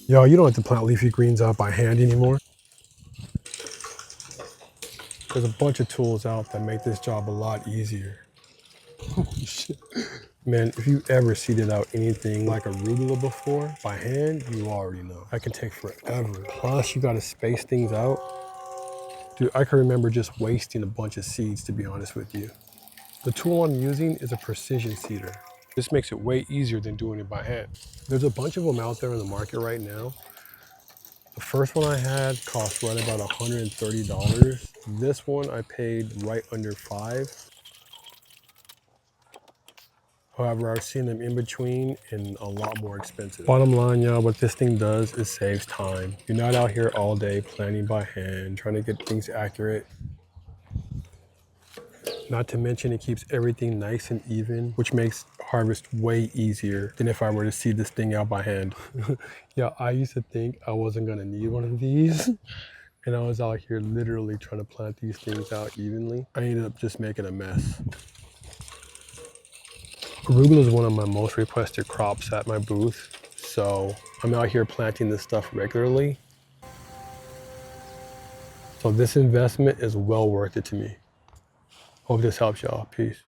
Yo, you don't have to plant leafy greens out by hand anymore. There's a bunch of tools out that make this job a lot easier. Holy shit. Man, if you ever seeded out anything like arugula before by hand, you already know. That can take forever. Plus, you gotta space things out. Dude, I can remember just wasting a bunch of seeds, to be honest with you. The tool I'm using is a precision seeder. This makes it way easier than doing it by hand. There's a bunch of them out there in the market right now. The first one I had cost right about $130. This one I paid right under $5. However, I've seen them in between and a lot more expensive. Bottom line, y'all, what this thing does is saves time. You're not out here all day planting by hand, trying to get things accurate. Not to mention it keeps everything nice and even, which makes harvest way easier than if I were to seed this thing out by hand. Yeah, I used to think I wasn't gonna need one of these. And I was out here literally trying to plant these things out evenly. I ended up just making a mess. Arugula is one of my most requested crops at my booth. So I'm out here planting this stuff regularly. So this investment is well worth it to me. Hope this helps y'all. Peace.